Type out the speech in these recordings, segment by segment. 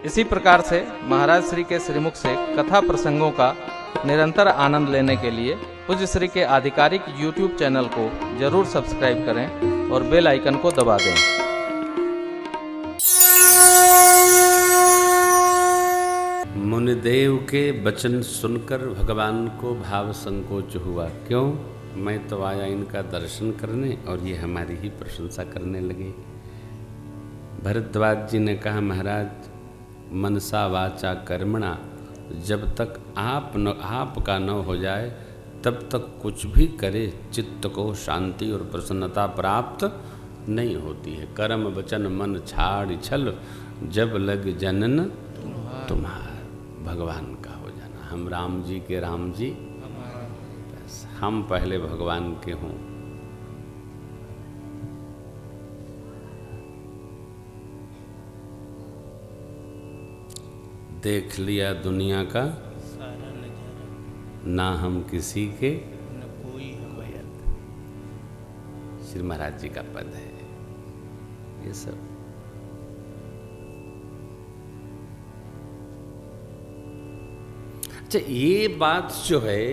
इसी प्रकार से महाराज श्री के श्रीमुख से कथा प्रसंगों का निरंतर आनंद लेने के लिए पूज्य श्री के आधिकारिक YouTube चैनल को जरूर सब्सक्राइब करें और बेल आइकन को दबा दें। मुनिदेव के वचन सुनकर भगवान को भाव संकोच हुआ। क्यों? मैं तो आया इनका दर्शन करने और ये हमारी ही प्रशंसा करने लगे। भरद्वाज जी ने कहा, महाराज मनसा वाचा कर्मणा, जब तक आपका न हो जाए तब तक कुछ भी करे चित्त को शांति और प्रसन्नता प्राप्त नहीं होती है। कर्म वचन मन छाड़ छल, जब लग जनन तुम्हार। भगवान का हो जाना। हम राम जी के राम जी, बस हम पहले भगवान के हों। देख लिया दुनिया का सारा नजारा, ना हम किसी के न कोई हवयत। श्री महाराज जी का पद है ये सब। अच्छा, ये बात जो है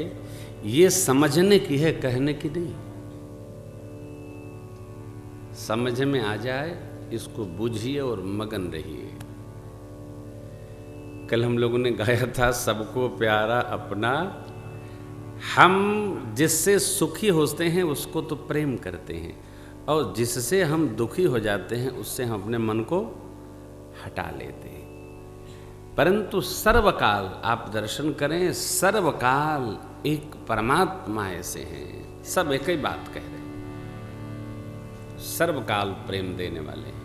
ये समझने की है, कहने की नहीं। समझ में आ जाए इसको बूझिए और मगन रहिए। कल हम लोगों ने गाया था, सबको प्यारा अपना। हम जिससे सुखी होते हैं उसको तो प्रेम करते हैं, और जिससे हम दुखी हो जाते हैं उससे हम अपने मन को हटा लेते हैं। परंतु सर्वकाल आप दर्शन करें, सर्वकाल एक परमात्मा ऐसे हैं, सब एक ही बात कह रहे हैं, सर्वकाल प्रेम देने वाले हैं।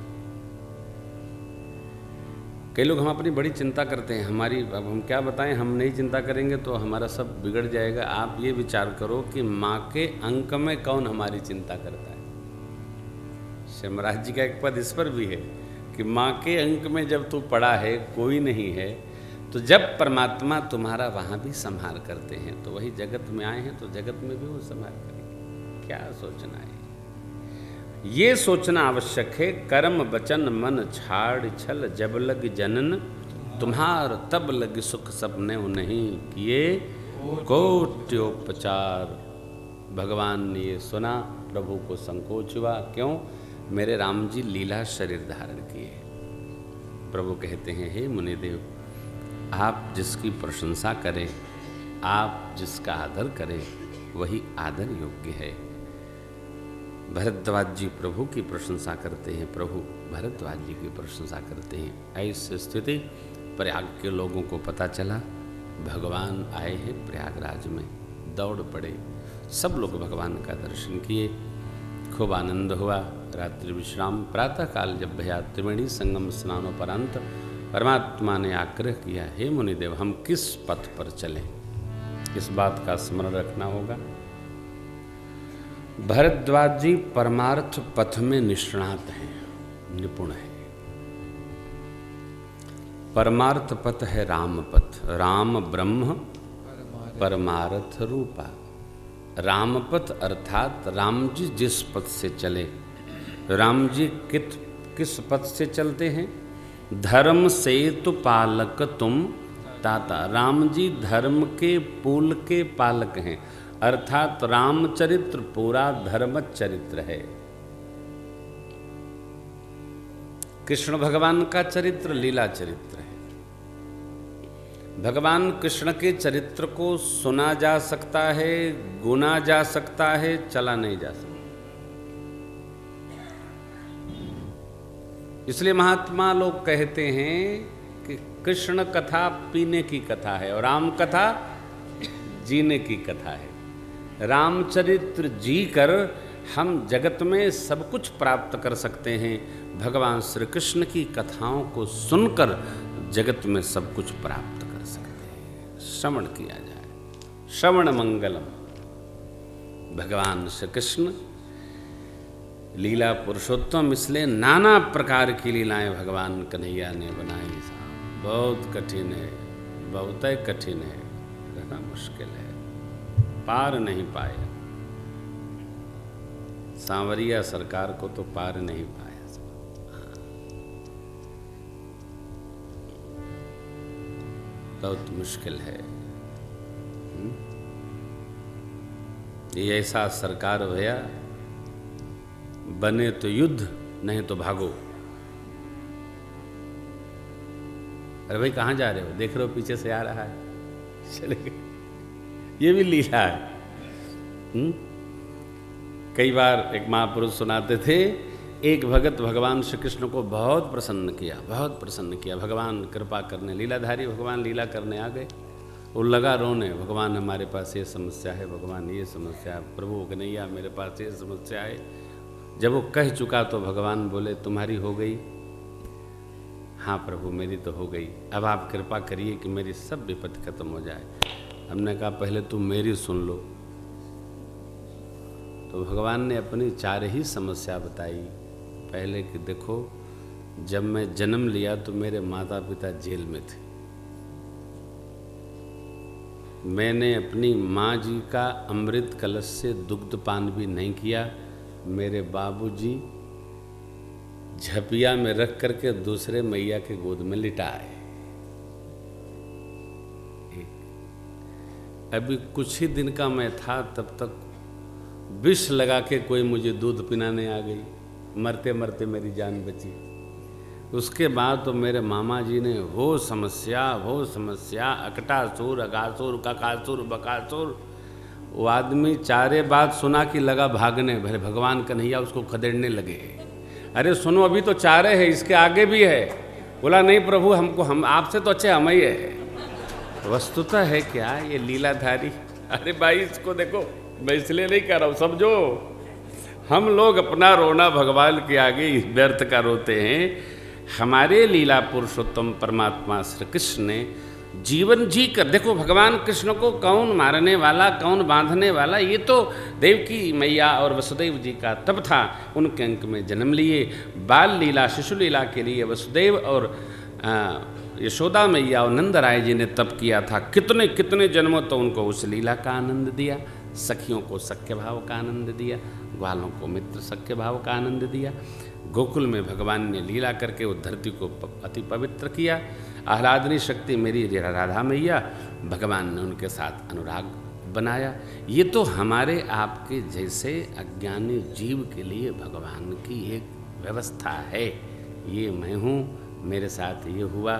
कई लोग हम अपनी बड़ी चिंता करते हैं हमारी, अब हम क्या बताएं, हम नहीं चिंता करेंगे तो हमारा सब बिगड़ जाएगा। आप ये विचार करो कि माँ के अंक में कौन हमारी चिंता करता है। श्री महाराज जी का एक पद इस पर भी है कि माँ के अंक में जब तू पड़ा है, कोई नहीं है, तो जब परमात्मा तुम्हारा वहाँ भी संहार करते हैं, तो वही जगत में आए हैं तो जगत में भी वो संहार करेंगे। क्या सोचना है, ये सोचना आवश्यक है। कर्म वचन मन छाड़ छल, जब लग जनन तुम्हार, तब लग सुख सपने नहीं किए कोट्योपचार। भगवान ने ये सुना, प्रभु को संकोच हुआ। क्यों? मेरे राम जी लीला शरीर धारण किए। प्रभु कहते हैं, हे मुनिदेव, आप जिसकी प्रशंसा करें, आप जिसका आदर करें, वही आदर योग्य है। भरद्वाज जी प्रभु की प्रशंसा करते हैं, प्रभु भरद्वाज जी की प्रशंसा करते हैं। ऐसी स्थिति प्रयाग के लोगों को पता चला, भगवान आए हैं प्रयागराज में। दौड़ पड़े, सब लोग भगवान का दर्शन किए, खूब आनंद हुआ। रात्रि विश्राम, प्रातःकाल जब भया त्रिवेणी संगम स्नानोपरांत परमात्मा ने आग्रह किया, हे मुनिदेव, हम किस पथ पर चलें? इस बात का स्मरण रखना होगा। भरद्वाज जी परमार्थ पथ में निष्णात हैं, निपुण हैं। परमार्थ पथ है राम पथ, राम ब्रह्म परमार्थ रूपा। राम पथ अर्थात राम जी जिस पथ से चले। राम जी किस पथ से चलते हैं? धर्म सेतु पालक तुम ताता। राम जी धर्म के पुल के पालक हैं, अर्थात रामचरित्र पूरा धर्म चरित्र है। कृष्ण भगवान का चरित्र लीला चरित्र है। भगवान कृष्ण के चरित्र को सुना जा सकता है, गुना जा सकता है, चला नहीं जा सकता। इसलिए महात्मा लोग कहते हैं कि कृष्ण कथा पीने की कथा है और राम कथा जीने की कथा है। रामचरित्र जी कर हम जगत में सब कुछ प्राप्त कर सकते हैं। भगवान श्री कृष्ण की कथाओं को सुनकर जगत में सब कुछ प्राप्त कर सकते हैं। श्रवण किया जाए, श्रवण मंगलम। भगवान श्री कृष्ण लीला पुरुषोत्तम, इसलिए नाना प्रकार की लीलाएं भगवान कन्हैया ने बनाई। बहुत कठिन है, बहुत ही कठिन है, कहना मुश्किल है, पार नहीं पाया। सांवरिया सरकार को तो पार नहीं पाया। बहुत मुश्किल है। ये ऐसा सरकार भैया, बने तो युद्ध, नहीं तो भागो। अरे भाई कहाँ जा रहे हो? देख रहे हो पीछे से आ रहा है, चले गए। ये भी लीला है। कई बार एक महापुरुष सुनाते थे, एक भगत भगवान श्री कृष्ण को बहुत प्रसन्न किया, बहुत प्रसन्न किया। भगवान कृपा करने, लीलाधारी भगवान लीला करने आ गए। वो लगा रोने, भगवान हमारे पास ये समस्या है, भगवान ये समस्या है, प्रभु कन्हैया मेरे पास ये समस्या है। जब वो कह चुका तो भगवान बोले, तुम्हारी हो गई? हाँ प्रभु मेरी तो हो गई, अब आप कृपा करिए कि मेरी सब विपत्ति खत्म हो जाए। हमने कहा पहले तुम मेरी सुन लो। तो भगवान ने अपनी 4 ही समस्या बताई। पहले कि देखो, जब मैं जन्म लिया तो मेरे माता पिता जेल में थे। मैंने अपनी माँ जी का अमृत कलश से दुग्ध पान भी नहीं किया। मेरे बाबूजी झपिया में रख करके दूसरे मैया के गोद में लिटाए। अभी कुछ ही दिन का मैं था, तब तक विष लगा के कोई मुझे दूध पिलाने आ गई। मरते मरते मेरी जान बची। उसके बाद तो मेरे मामा जी ने वो समस्या अकटासुर, अगासुर, ककासुर, बकासुर, वो आदमी 4 बात सुना कि लगा भागने। भले भगवान कन्हैया उसको खदेड़ने लगे। अरे सुनो, अभी तो 4 है, इसके आगे भी है। बोला नहीं प्रभु, हम आपसे तो अच्छे हम ही है। वस्तुतः है क्या ये लीलाधारी? अरे भाई इसको देखो, मैं इसलिए नहीं कह रहा हूँ, समझो। हम लोग अपना रोना भगवान के आगे व्यर्थ का रोते हैं। हमारे लीला पुरुषोत्तम परमात्मा श्री कृष्ण ने जीवन जी कर, देखो भगवान कृष्ण को कौन मारने वाला, कौन बांधने वाला, ये तो देवकी मैया और वसुदेव जी का तप था। उनके अंक में जन्म लिए। बाल लीला, शिशु लीला के लिए वसुदेव और यशोदा मैया और नंद राय जी ने तप किया था। कितने कितने जन्मों तो उनको उस लीला का आनंद दिया। सखियों को सख्य भाव का आनंद दिया, ग्वालों को मित्र सख्य भाव का आनंद दिया। गोकुल में भगवान ने लीला करके उस धरती को अति पवित्र किया। आह्लादनी शक्ति मेरी राधा मैया, भगवान ने उनके साथ अनुराग बनाया। ये तो हमारे आपके जैसे अज्ञानी जीव के लिए भगवान की एक व्यवस्था है। ये मैं हूँ, मेरे साथ ये हुआ,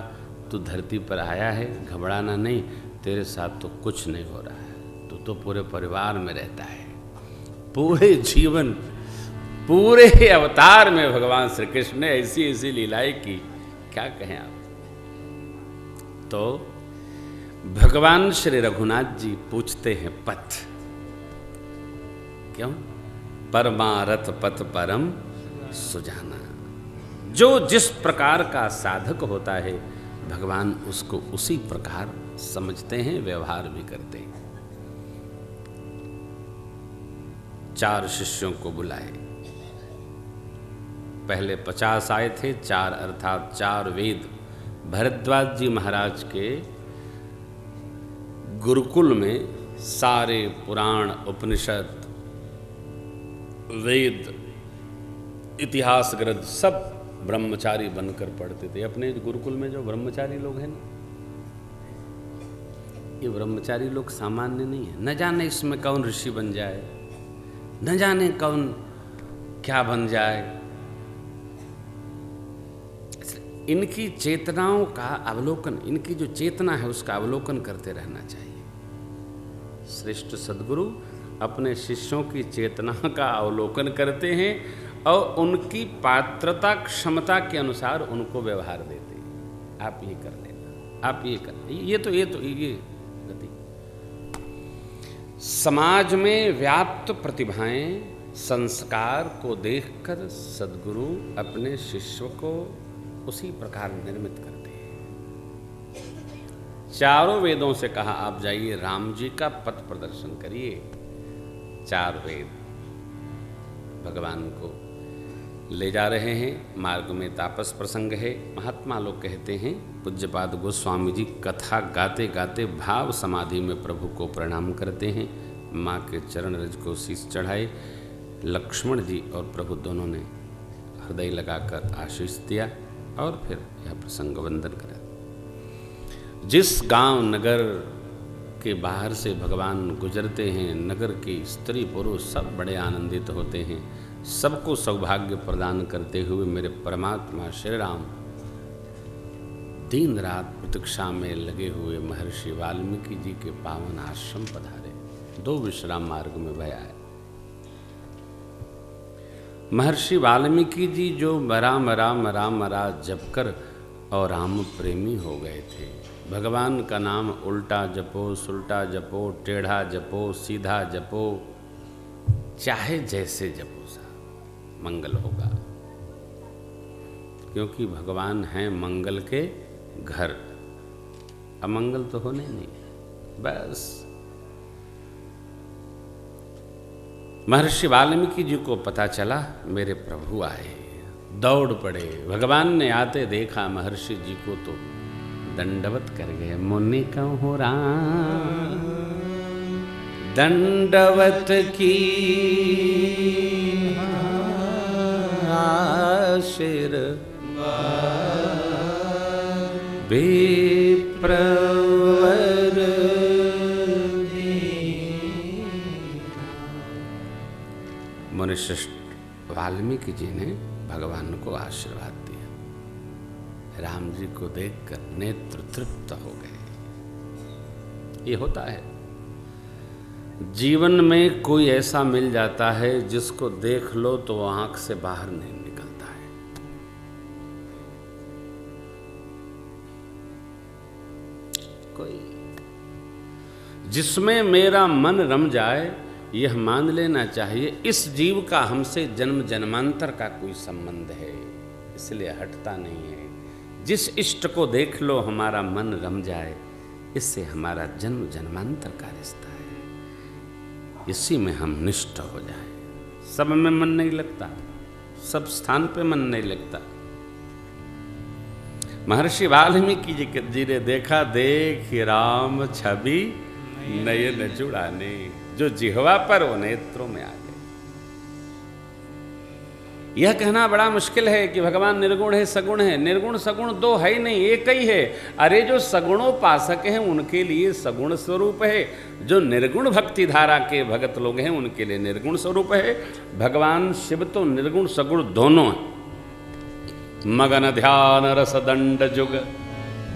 तू धरती पर आया है, घबराना नहीं, तेरे साथ तो कुछ नहीं हो रहा है। तू तो पूरे परिवार में रहता है। पूरे जीवन, पूरे अवतार में भगवान श्री कृष्ण ने ऐसी ऐसी लीलाएं की, क्या कहें आप। तो भगवान श्री रघुनाथ जी पूछते हैं पथ, क्यों? परमारथ पथ परम सुजाना। जो जिस प्रकार का साधक होता है, भगवान उसको उसी प्रकार समझते हैं, व्यवहार भी करते हैं। 4 शिष्यों को बुलाए। पहले 50 आए थे, 4 अर्थात 4 वेद। भरद्वाज जी महाराज के गुरुकुल में सारे पुराण, उपनिषद, वेद, इतिहास ग्रंथ सब ब्रह्मचारी बनकर पढ़ते थे। अपने गुरुकुल में जो ब्रह्मचारी लोग हैं ना, ये ब्रह्मचारी लोग सामान्य नहीं है। न जाने इसमें कौन ऋषि बन जाए, न जाने कौन क्या बन जाए। इनकी चेतनाओं का अवलोकन, इनकी जो चेतना है उसका अवलोकन करते रहना चाहिए। श्रेष्ठ सद्गुरु अपने शिष्यों की चेतना का अवलोकन करते हैं और उनकी पात्रता क्षमता के अनुसार उनको व्यवहार देते हैं। आप ये कर लेना, आप ये कर, ये गति। समाज में व्याप्त प्रतिभाएं, संस्कार को देखकर सद्गुरु अपने शिष्य को उसी प्रकार निर्मित करते हैं। 4 वेदों से कहा आप जाइए राम जी का पथ प्रदर्शन करिए। 4 वेद भगवान को ले जा रहे हैं। मार्ग में तापस प्रसंग है। महात्मा लोग कहते हैं, पूज्यपाद गोस्वामी जी कथा गाते गाते भाव समाधि में प्रभु को प्रणाम करते हैं। माँ के चरण रज को शीश चढ़ाए। लक्ष्मण जी और प्रभु दोनों ने हृदय लगाकर आशीष दिया और फिर यह प्रसंग वंदन करा। जिस गांव नगर के बाहर से भगवान गुजरते हैं, नगर के स्त्री पुरुष सब बड़े आनंदित होते हैं। सबको सौभाग्य प्रदान करते हुए मेरे परमात्मा श्री राम दिन रात प्रतीक्षा में लगे हुए महर्षि वाल्मीकि जी के पावन आश्रम पधारे। 2 विश्राम मार्ग में भया है। महर्षि वाल्मीकि जी जो राम राम राम राम जप कर और राम प्रेमी हो गए थे। भगवान का नाम उल्टा जपो, सुल्टा जपो, टेढ़ा जपो, सीधा जपो, चाहे जैसे जपो सा मंगल होगा, क्योंकि भगवान हैं मंगल के घर, अमंगल तो होने नहीं। बस महर्षि वाल्मीकि जी को पता चला मेरे प्रभु आए, दौड़ पड़े। भगवान ने आते देखा महर्षि जी को तो दंडवत कर गए। मुनि कहूँ राम दंडवत की आशीर विप्रवर मुनिश्रेष्ठ वाल्मीकि जी ने भगवान को आशीर्वाद दिया। राम जी को देखकर नेत्र तृप्त हो गए। ये होता है जीवन में, कोई ऐसा मिल जाता है जिसको देख लो तो वो आंख से बाहर नहीं निकलता है। कोई जिसमें मेरा मन रम जाए, यह मान लेना चाहिए इस जीव का हमसे जन्म जन्मांतर का कोई संबंध है, इसलिए हटता नहीं है। जिस इष्ट को देख लो हमारा मन रम जाए, इससे हमारा जन्म जन्मांतर का रिश्ता है। इसी में हम निष्ठ हो जाए। सब में मन नहीं लगता, सब स्थान पे मन नहीं लगता। महर्षि वाल्मीकि जी ने देखा, देख राम छवि नयन जुड़ाने, जो जिह्वा पर वो नेत्रों में आ गए। यह कहना बड़ा मुश्किल है कि भगवान निर्गुण है सगुण है। निर्गुण सगुण दो है ही नहीं, एक ही है। अरे जो सगुणोपासक हैं उनके लिए सगुण स्वरूप है, जो निर्गुण भक्ति धारा के भगत लोग हैं उनके लिए निर्गुण स्वरूप है। भगवान शिव तो निर्गुण सगुण दोनों हैं। मगन ध्यान रस दंड जुग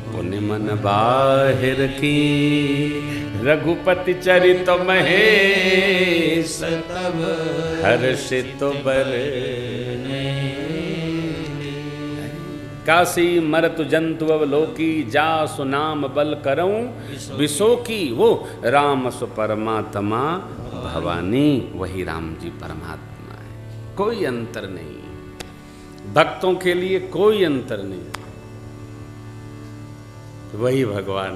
पुण्य मन बाहिर की, रघुपति चरित महेश तब हर्षित बरने। काशी मरत जंतु अवलोकी, जासु नाम बल करऊं विशोकी। वो राम सु परमात्मा भवानी, वही राम जी परमात्मा है। कोई अंतर नहीं, भक्तों के लिए कोई अंतर नहीं। वही भगवान,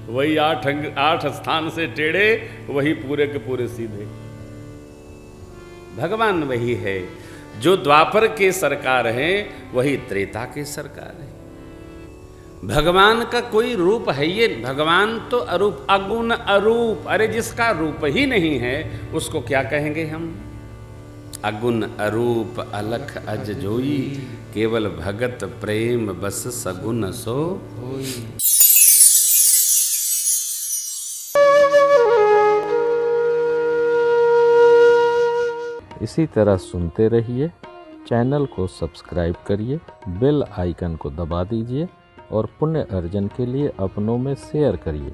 वही आठ स्थान से टेढ़े, वही पूरे के पूरे सीधे। भगवान वही है। जो द्वापर के सरकार हैं वही त्रेता के सरकार है। भगवान का कोई रूप है ये? भगवान तो अरूप, अगुण अरूप। अरे जिसका रूप ही नहीं है उसको क्या कहेंगे हम? अगुण अरूप अलख अज जोई, केवल भगत प्रेम बस सगुन सो होई। इसी तरह सुनते रहिए। चैनल को सब्सक्राइब करिए, बेल आइकन को दबा दीजिए और पुण्य अर्जन के लिए अपनों में शेयर करिए।